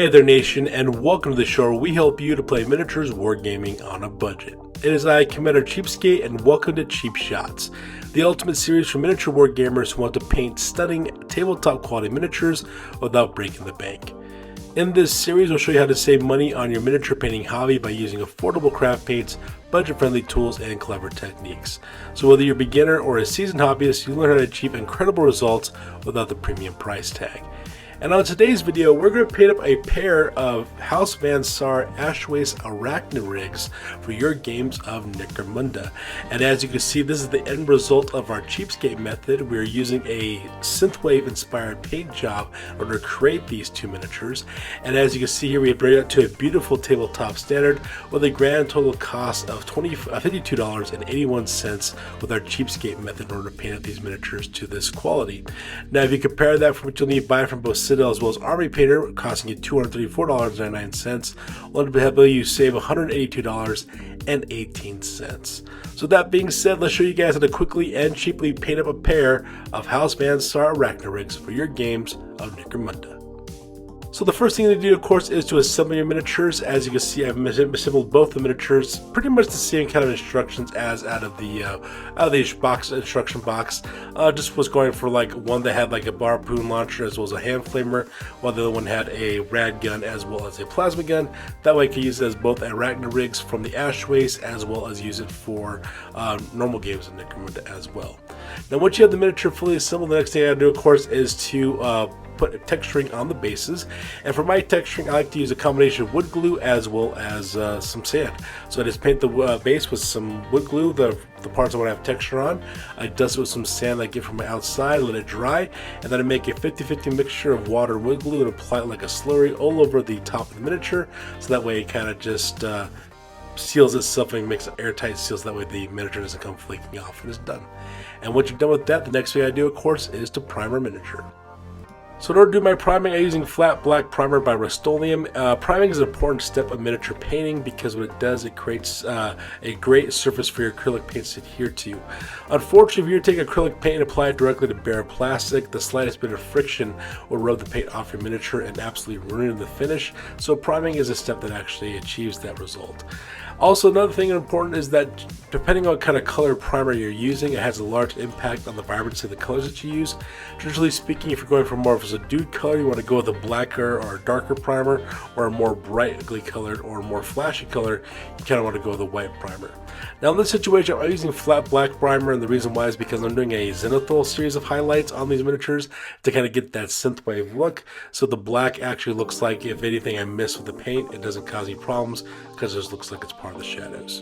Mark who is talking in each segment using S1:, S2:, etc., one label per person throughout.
S1: Hey there nation, and welcome to the show where we help you to play miniatures wargaming on a budget. It is I, Commander Cheapskate, and welcome to Cheap Shots, the ultimate series for miniature wargamers who want to paint stunning tabletop quality miniatures without breaking the bank. In this series, we'll show you how to save money on your miniature painting hobby by using affordable craft paints, budget-friendly tools, and clever techniques. So whether you're a beginner or a seasoned hobbyist, you'll learn how to achieve incredible results without the premium price tag. And on today's video, we're going to paint up a pair of House Van Saar Ashways Arachni rigs for your games of Necromunda. And as you can see, this is the end result of our cheapskate method. We're using a synthwave inspired paint job in order to create these two miniatures. And as you can see here, we bring it to a beautiful tabletop standard with a grand total cost of $52.81 with our cheapskate method in order to paint up these miniatures to this quality. Now, if you compare that from what you'll need to buy from both Citadel as well as Army Painter, costing you $234.99, will help you save $182.18. So that being said, let's show you guys how to quickly and cheaply paint up a pair of House Van Saar Arachni rigs for your games of Necromunda. So the first thing to do, of course, is to assemble your miniatures. As you can see, I've assembled both the miniatures, pretty much the same kind of instructions as out of the instruction box. Just was going for like one that had like a harpoon launcher as well as a hand flamer, while the other one had a rad gun as well as a plasma gun. That way I can use it as both Arachni rigs from the Ashways as well as use it for normal games of Necromunda as well. Now once you have the miniature fully assembled, the next thing I gotta do, of course, is to put texturing on the bases. And for my texturing, I like to use a combination of wood glue as well as some sand. So I just paint the base with some wood glue, the parts I want to have texture on. I dust it with some sand I get from my outside, let it dry, and then I make a 50-50 mixture of water and wood glue and apply it like a slurry all over the top of the miniature, so that way it kind of just seals itself and makes it airtight seals, that way the miniature doesn't come flaking off, and it's done. And once you're done with that, the next thing I do, of course, is to primer miniature. So in order to do my priming, I'm using flat black primer by Rust-Oleum. Priming is an important step of miniature painting because what it does, it creates a great surface for your acrylic paints to adhere to. Unfortunately, if you take acrylic paint and apply it directly to bare plastic, the slightest bit of friction will rub the paint off your miniature and absolutely ruin the finish. So priming is a step that actually achieves that result. Also, another thing important is that depending on what kind of color primer you're using, it has a large impact on the vibrancy of the colors that you use. Traditionally speaking, if you're going for more of a subdued color, you want to go with a blacker or a darker primer, or a more brightly colored or more flashy color, you kind of want to go with a white primer. Now in this situation, I'm using flat black primer, and the reason why is because I'm doing a zenithal series of highlights on these miniatures to kind of get that synthwave look. So the black actually looks like, if anything I miss with the paint, it doesn't cause any problems because it just looks like it's part of the shadows.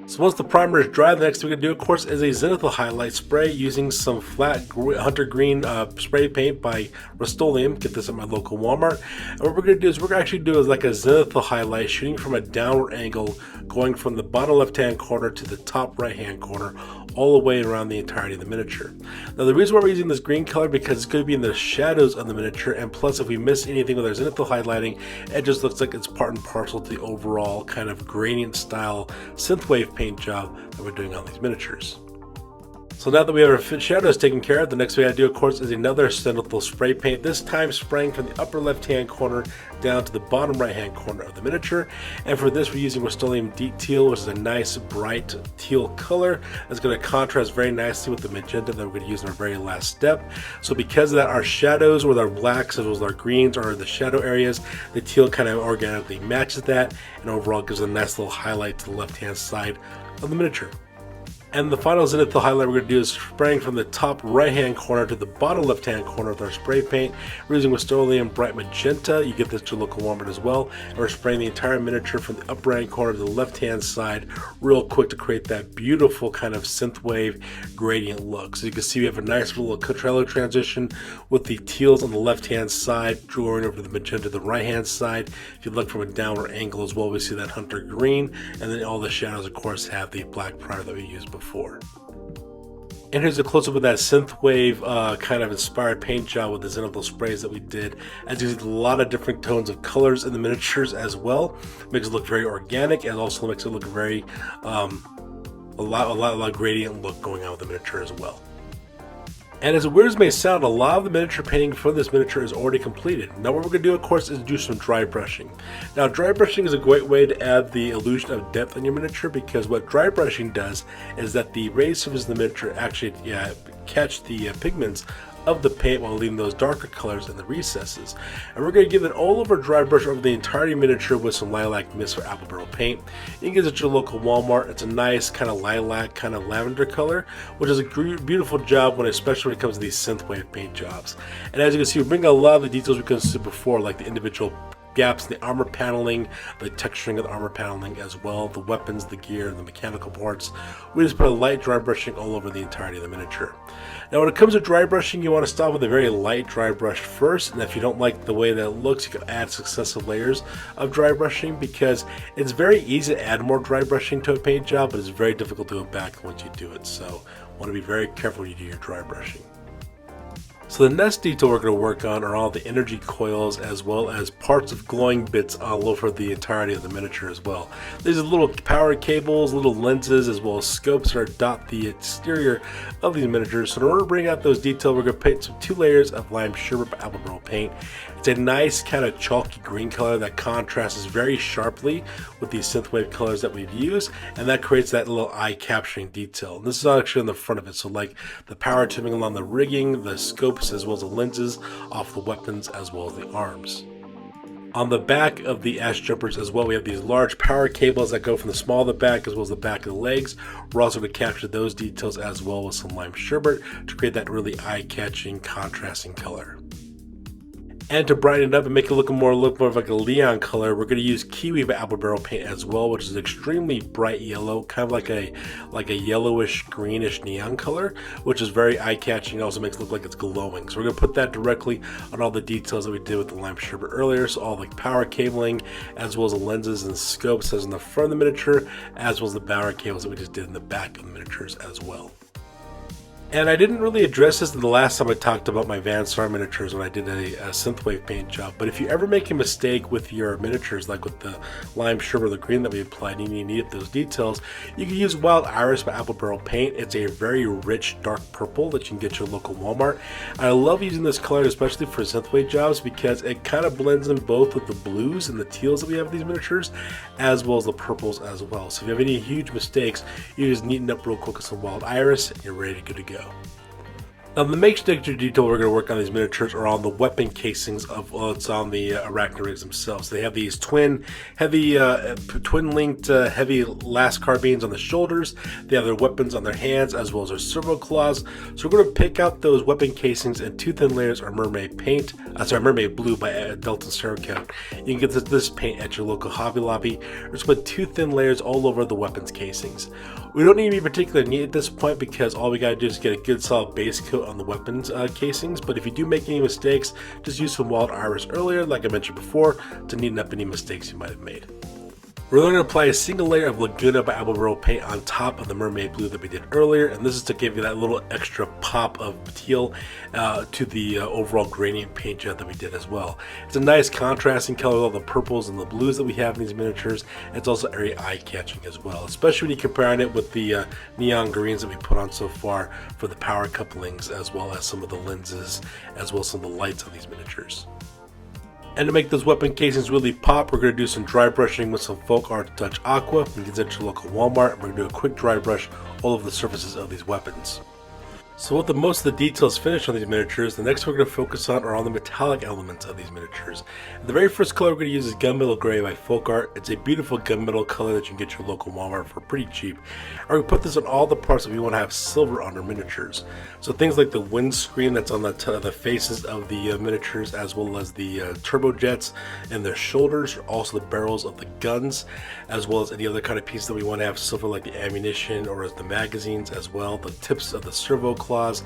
S1: So once the primer is dry, the next thing we're going to do, of course, is a zenithal highlight spray using some flat hunter green spray paint by Rust-Oleum. Get this at my local Walmart. And what we're going to do is we're actually do is like a zenithal highlight shooting from a downward angle, going from the bottom left-hand corner to the top right-hand corner, all the way around the entirety of the miniature. Now the reason why we're using this green color, because it's going to be in the shadows of the miniature, and plus if we miss anything with our zenithal highlighting, it just looks like it's part and parcel to the overall kind of gradient style synthwave paint job that we're doing on these miniatures. So now that we have our shadows taken care of, the next thing I do, of course, is another zenithal spray paint, this time spraying from the upper left-hand corner down to the bottom right-hand corner of the miniature. And for this, we're using Rust-Oleum Deep Teal, which is a nice bright teal color that's going to contrast very nicely with the magenta that we're going to use in our very last step. So because of that, our shadows with our blacks as well as our greens are the shadow areas, the teal kind of organically matches that, and overall gives a nice little highlight to the left-hand side of the miniature. And the final zenithal highlight we're going to do is spraying from the top right-hand corner to the bottom left-hand corner with our spray paint. We're using Rust-Oleum Bright Magenta. You get this at your local Walmart as well. And we're spraying the entire miniature from the upper right corner to the left-hand side real quick to create that beautiful kind of synthwave gradient look. So you can see we have a nice little color transition with the teals on the left-hand side drawing over to the magenta to the right-hand side. If you look from a downward angle as well, we see that hunter green, and then all the shadows, of course, have the black primer that we used before. And here's a close-up of that synthwave kind of inspired paint job with the zenithal sprays that we did. As you see, a lot of different tones of colors in the miniatures as well. Makes it look very organic, and also makes it look very a lot of gradient look going on with the miniature as well. And as weird as it may sound, a lot of the miniature painting for this miniature is already completed. Now what we're going to do, of course, is do some dry brushing. Now dry brushing is a great way to add the illusion of depth on your miniature, because what dry brushing does is that the raised surface of the miniature actually catch the pigments of the paint while leaving those darker colors in the recesses. And we're going to give an all-over dry brush over the entirety miniature with some lilac mist or apple barrel paint. You can get it at your local Walmart. It's a nice kind of lilac, kind of lavender color, which is a beautiful job especially when it comes to these synthwave paint jobs. And as you can see, we bring a lot of the details we considered before, like the individual gaps in the armor paneling, the texturing of the armor paneling as well, the weapons, the gear, the mechanical parts. We just put a light dry brushing all over the entirety of the miniature. Now when it comes to dry brushing, you want to start with a very light dry brush first, and if you don't like the way that it looks, you can add successive layers of dry brushing, because it's very easy to add more dry brushing to a paint job, but it's very difficult to go back once you do it. So want to be very careful when you do your dry brushing. So the next detail we're going to work on are all the energy coils, as well as parts of glowing bits all over the entirety of the miniature as well. These are little power cables, little lenses, as well as scopes that dot the exterior of these miniatures. So in order to bring out those details, we're going to paint some 2 layers of lime sherbet by apple barrel paint. It's a nice kind of chalky green color that contrasts very sharply with these synthwave colors that we've used, and that creates that little eye-capturing detail. And this is actually on the front of it, so like the power tubing along the rigging, the scopes, as well as the lenses off the weapons, as well as the arms. On the back of the ash jumpers as well, we have these large power cables that go from the small of the back as well as the back of the legs. We're also going to capture those details as well with some lime sherbet to create that really eye-catching, contrasting color. And to brighten it up and make it look more of like a neon color, we're going to use kiwi by apple barrel paint as well, which is extremely bright yellow, kind of like a yellowish greenish neon color, which is very eye-catching. Also makes it look like it's glowing. So we're going to put that directly on all the details that we did with the lime sherbet earlier. So all the power cabling, as well as the lenses and scopes as in the front of the miniature, as well as the power cables that we just did in the back of the miniatures as well. And I didn't really address this the last time I talked about my Van Saar miniatures when I did a synthwave paint job, but if you ever make a mistake with your miniatures, like with the lime sherbet or the green that we applied, and you need those details, you can use Wild Iris by apple barrel paint. It's a very rich dark purple that you can get at your local Walmart. I love using this color especially for synthwave jobs because it kind of blends in both with the blues and the teals that we have in these miniatures, as well as the purples as well. So if you have any huge mistakes, you just neaten up real quick with some Wild Iris and you're ready to go. Now the main texture detail we're going to work on these miniatures are on the weapon casings of it's on the Arachni rigs themselves. They have these twin linked heavy las carbines on the shoulders. They have their weapons on their hands as well as their servo claws. So we're going to pick out those weapon casings in 2 thin layers of mermaid blue by Delta Cerakote. You can get this paint at your local Hobby Lobby. We're just put 2 thin layers all over the weapons casings. We don't need to be particularly neat at this point because all we got to do is get a good solid base coat on the weapons casings, but if you do make any mistakes, just use some Wild Iris earlier, like I mentioned before, to neaten up any mistakes you might have made. We're going to apply a single layer of Laguna by apple barrel paint on top of the mermaid blue that we did earlier, and this is to give you that little extra pop of teal to the overall gradient paint job that we did as well. It's a nice contrasting color with all the purples and the blues that we have in these miniatures. It's also very eye-catching as well, especially when you're comparing it with the neon greens that we put on so far for the power couplings, as well as some of the lenses, as well as some of the lights on these miniatures. And to make those weapon casings really pop, we're going to do some dry brushing with some Folk Art Dutch Aqua. You can get your local Walmart. We're going to do a quick dry brush all over the surfaces of these weapons. So with most of the details finished on these miniatures, the next we're going to focus on are on the metallic elements of these miniatures. And the very first color we're going to use is Gunmetal Gray by Folk Art. It's a beautiful gunmetal color that you can get at your local Walmart for pretty cheap. And we're going to put this on all the parts that we want to have silver on our miniatures. So things like the windscreen that's on the faces of the miniatures, as well as the turbojets and their shoulders, also the barrels of the guns, as well as any other kind of piece that we want to have silver, like the ammunition or as the magazines as well, the tips of the servo claws,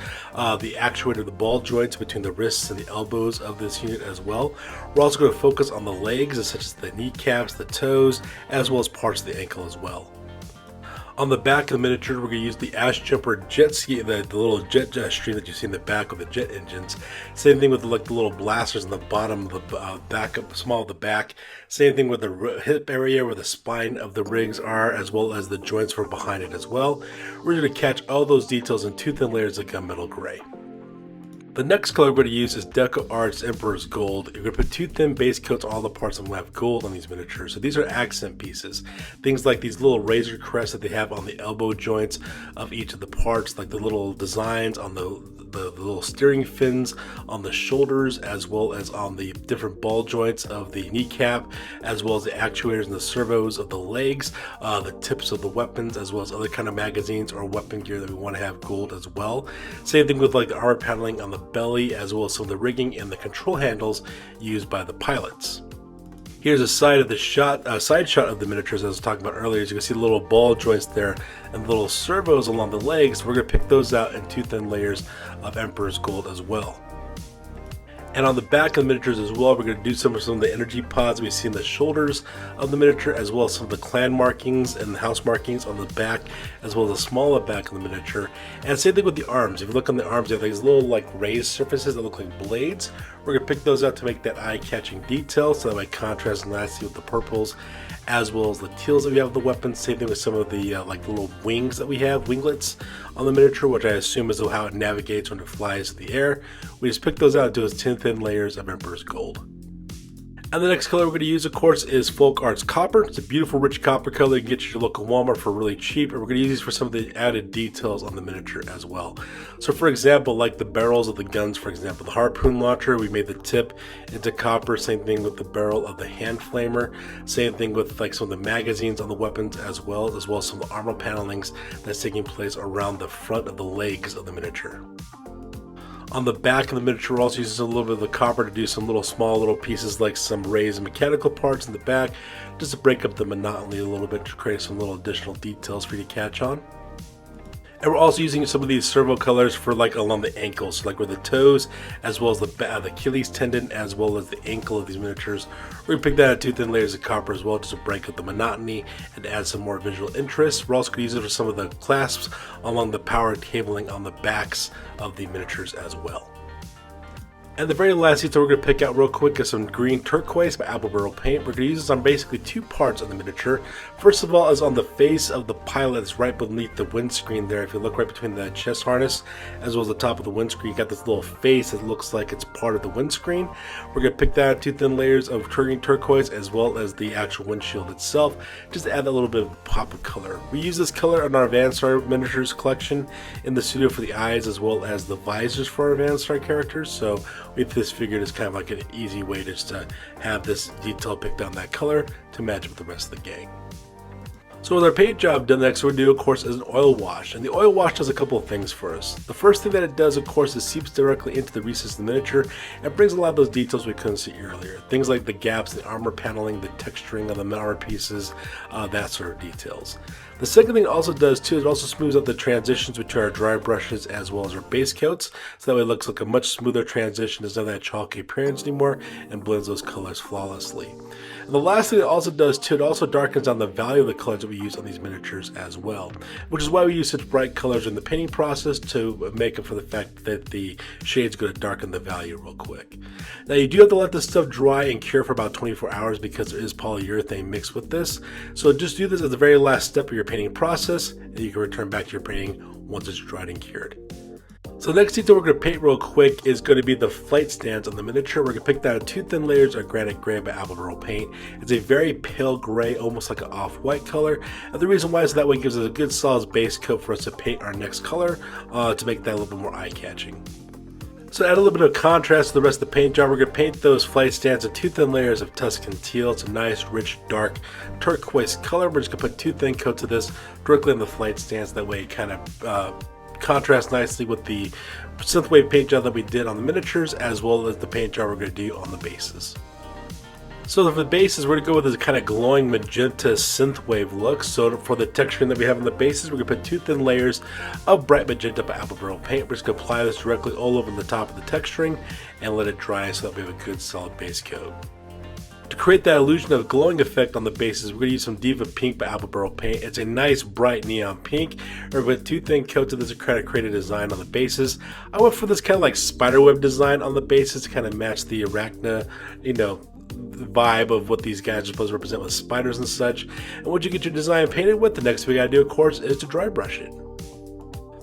S1: the actuator, the ball joints between the wrists and the elbows of this unit as well. We're also going to focus on the legs, such as the kneecaps, the toes, as well as parts of the ankle as well. On the back of the miniature, we're going to use the Ash Jumper jet ski, the little jet stream that you see in the back with the jet engines. Same thing with the little blasters on the bottom of the back, small of the back. Same thing with the hip area where the spine of the rigs are, as well as the joints for behind it as well. We're going to catch all those details in 2 thin layers of gunmetal gray. The next color we're going to use is Deco Art's Emperor's Gold. You're going to put 2 thin base coats on all the parts that will have gold on these miniatures. So these are accent pieces. Things like these little razor crests that they have on the elbow joints of each of the parts, like the little designs on the little steering fins on the shoulders, as well as on the different ball joints of the kneecap, as well as the actuators and the servos of the legs, the tips of the weapons, as well as other kind of magazines or weapon gear that we want to have gold as well. Same thing with like the armor paneling on the belly, as well as some of the rigging and the control handles used by the pilots. Here's a side shot of the miniatures I was talking about earlier. As you can see the little ball joints there and the little servos along the legs. We're going to pick those out in 2 thin layers of Emperor's Gold as well. And on the back of the miniatures as well, we're going to do some of the energy pods we see in the shoulders of the miniature, as well as some of the clan markings and the house markings on the back, as well as the smaller back of the miniature. And same thing with the arms. If you look on the arms, you have these little like raised surfaces that look like blades. We're going to pick those out to make that eye-catching detail, so that way contrast nicely with the purples, as well as the teals that we have with the weapons. Same thing with some of the like little wings that we have, winglets on the miniature, which I assume is how it navigates when it flies in the air. We just pick those out into its 10 thin layers of Emperor's Gold. And the next color we're going to use, of course, is Folk Arts Copper. It's a beautiful, rich copper color you can get at your local Walmart for really cheap. And we're going to use these for some of the added details on the miniature as well. So, for example, like the barrels of the guns, for example, the harpoon launcher, we made the tip into copper. Same thing with the barrel of the hand flamer. Same thing with like some of the magazines on the weapons as well as some of the armor panelings that's taking place around the front of the legs of the miniature. On the back of the miniature, we're also using a little bit of the copper to do some small little pieces like some raised mechanical parts in the back, just to break up the monotony a little bit, to create some little additional details for you to catch on. And we're also using some of these servo colors for like along the ankles, so like where the toes, as well as the Achilles tendon, as well as the ankle of these miniatures. We're going to pick that at 2 thin layers of copper as well, just to break up the monotony and add some more visual interest. We're also going to use it for some of the clasps along the power cabling on the backs of the miniatures as well. And the very last detail we're going to pick out real quick is some green turquoise by Apple Barrel Paint. We're going to use this on basically 2 parts of the miniature. First of all is on the face of the pilot. It's right beneath the windscreen there. If you look right between the chest harness as well as the top of the windscreen, you got this little face that looks like it's part of the windscreen. We're going to pick that 2 thin layers of green turquoise as well as the actual windshield itself, just to add a little bit of pop of color. We use this color in our Advanced Star miniatures collection in the studio for the eyes as well as the visors for our Advanced Star characters. So we just figured it's kind of like an easy way just to have this detail picked on that color to match with the rest of the gang. So with our paint job done, next we're going to do, of course, is an oil wash. And the oil wash does a couple of things for us. The first thing that it does, of course, is seeps directly into the recess of the miniature and brings a lot of those details we couldn't see earlier. Things like the gaps, the armor paneling, the texturing of the armor pieces, that sort of details. The second thing it also does too is it also smooths out the transitions between our dry brushes as well as our base coats, so that way it looks like a much smoother transition. There's none of that chalky appearance anymore and blends those colors flawlessly. And the last thing it also does too, it also darkens down the value of the colors that we use on these miniatures as well, which is why we use such bright colors in the painting process, to make up for the fact that the shade's going to darken the value real quick. Now you do have to let this stuff dry and cure for about 24 hours because there is polyurethane mixed with this. So just do this as the very last step of your painting process, and you can return back to your painting once it's dried and cured. So the next detail we're going to paint real quick is going to be the flight stands on the miniature. We're going to pick that at 2 thin layers of Granite Gray by Apple Barrel Paint. It's a very pale gray, almost like an off-white color. And the reason why is that way it gives us a good solid base coat for us to paint our next color to make that a little bit more eye-catching. So to add a little bit of contrast to the rest of the paint job, we're going to paint those flight stands at 2 thin layers of Tuscan Teal. It's a nice, rich, dark turquoise color. We're just going to put 2 thin coats of this directly on the flight stands. That way it kind of contrasts nicely with the synthwave paint job that we did on the miniatures, as well as the paint job we're going to do on the bases. So for the bases, we're going to go with this kind of glowing magenta synthwave look. So for the texturing that we have on the bases, we're going to put 2 thin layers of bright magenta by Apple Barrel Paint. We're just going to apply this directly all over the top of the texturing and let it dry so that we have a good solid base coat. To create that illusion of glowing effect on the bases, we're going to use some Diva Pink by Apple Barrel Paint. It's a nice bright neon pink. We're with 2 thin coats of this to kind of create a design on the bases. I went for this kind of like spiderweb design on the bases to kind of match the Arachni, vibe of what these guys are supposed to represent with spiders and such. And once you get your design painted with, the next thing we gotta do, of course, is to dry brush it.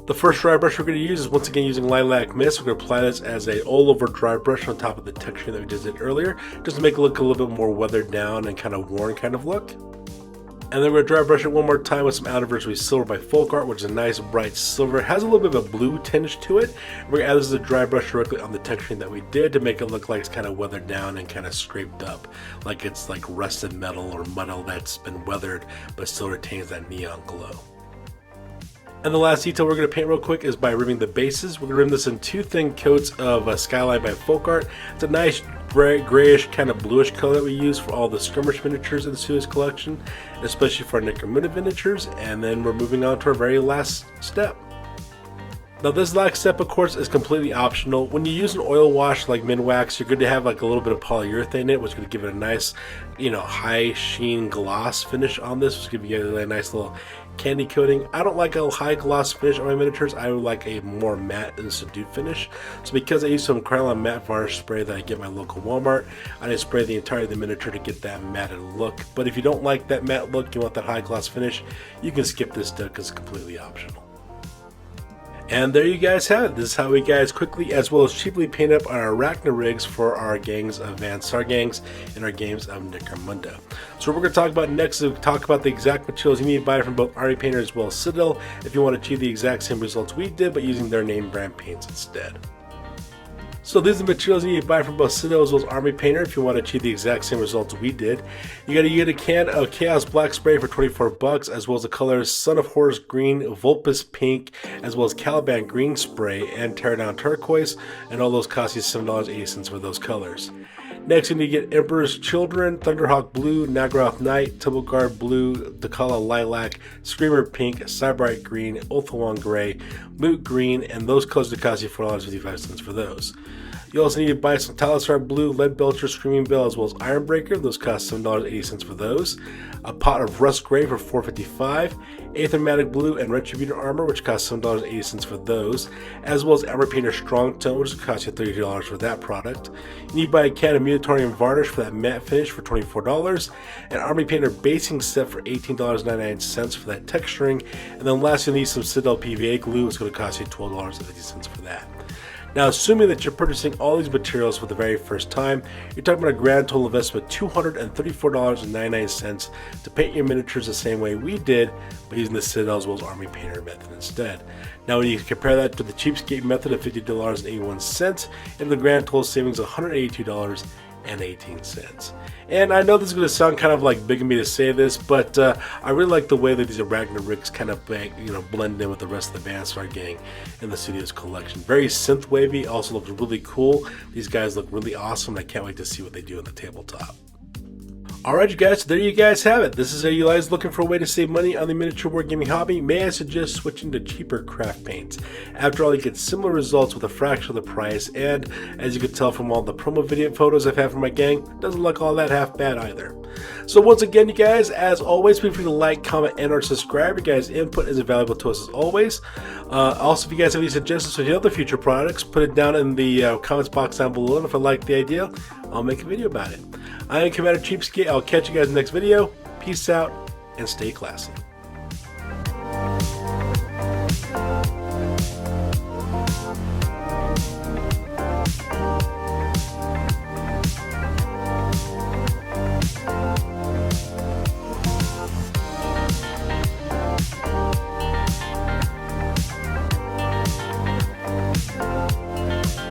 S1: The first dry brush we're going to use is once again using Lilac Mist. We're going to apply this as a all-over dry brush on top of the texture that we just did earlier, just to make it look a little bit more weathered down and kind of worn kind of look. And then we're going to dry brush it one more time with some Anniversary Silver by Folk Art, which is a nice bright silver. It has a little bit of a blue tinge to it. We're going to add this as a dry brush directly on the texturing that we did to make it look like it's kind of weathered down and kind of scraped up, like it's like rusted metal or metal that's been weathered but still retains that neon glow. And the last detail we're going to paint real quick is by rimming the bases. We're going to rim this in 2 thin coats of Skyline by Folk Art. It's a nice grayish kind of bluish color that we use for all the skirmish miniatures in the series collection, especially for our Necromunda miniatures. And then we're moving on to our very last step. Now this last step, of course, is completely optional. When you use an oil wash like Minwax, you're going to have like a little bit of polyurethane in it, which is going to give it a nice, high sheen gloss finish on this, which is going to give you a nice little candy coating. I don't like a high gloss finish on my miniatures. I would like a more matte and subdued finish. So because I use some Krylon matte varnish spray that I get at my local Walmart, I just spray the entirety of the miniature to get that matted look. But if you don't like that matte look, you want that high gloss finish, you can skip this step because it's completely optional. And there you guys have it. This is how we guys quickly as well as cheaply paint up our Arachni rigs for our gangs of Van Saar gangs and our games of Necromunda. So what we're going to talk about next is talk about the exact materials you need to buy from both Army Painter as well as Citadel if you want to achieve the exact same results we did but using their name brand paints instead. So these are the materials you need to buy from both Citadel as well as Army Painter if you want to achieve the exact same results we did. You got to get a can of Chaos Black Spray for 24 bucks, as well as the colors Son of Horus Green, Vulpus Pink, as well as Caliban Green Spray and Teardown Turquoise, and all those cost you $7.80 for those colors. Next, you need to get Emperor's Children, Thunderhawk Blue, Naggaroth Knight, Tumbleguard Blue, Dakala Lilac, Screamer Pink, Cybrite Green, Ulthuan Gray, Moot Green, and those colors that cost you $4.55 for those. You also need to buy some Talisar Blue, Leadbelcher, Screaming Bell, as well as Ironbreaker. Those cost $7.80 for those. A pot of Rust Gray for $4.55. Aethermatic Blue and Retributor Armor, which costs $7.80 for those. As well as Armor Painter Strong Tone, which costs you $30 for that product. You need to buy a can of Mutatorium Varnish for that matte finish for $24. An Army Painter Basing Set for $18.99 for that texturing. And then lastly, you need some Citadel PVA glue. It's going to cost you $12.50 for that. Now, assuming that you're purchasing all these materials for the very first time, you're talking about a grand total investment of $234.99 to paint your miniatures the same way we did, but using the Citadel as well as Army Painter method instead. Now, when you compare that to the cheapskate method of $50.81, and the grand total savings of $182.18. And I know this is going to sound kind of like big of me to say this, but I really like the way that these Arachni rigs kind of blend in with the rest of the Van Saar gang in the Studios collection. Very synth wavy, also looks really cool. These guys look really awesome. I can't wait to see what they do on the tabletop. Alright you guys, so there you guys have it. This is how you guys looking for a way to save money on the miniature wargaming hobby. May I suggest switching to cheaper craft paints? After all, you get similar results with a fraction of the price, and as you can tell from all the promo video photos I've had from my gang, it doesn't look all that half bad either. So once again, you guys, as always, feel free to like, comment, and or subscribe. Your guys' input is invaluable to us as always. Also, if you guys have any suggestions for the other future products, put it down in the comments box down below, and if I like the idea, I'll make a video about it. I am Commander Cheapskate. I'll catch you guys in the next video. Peace out and stay classy.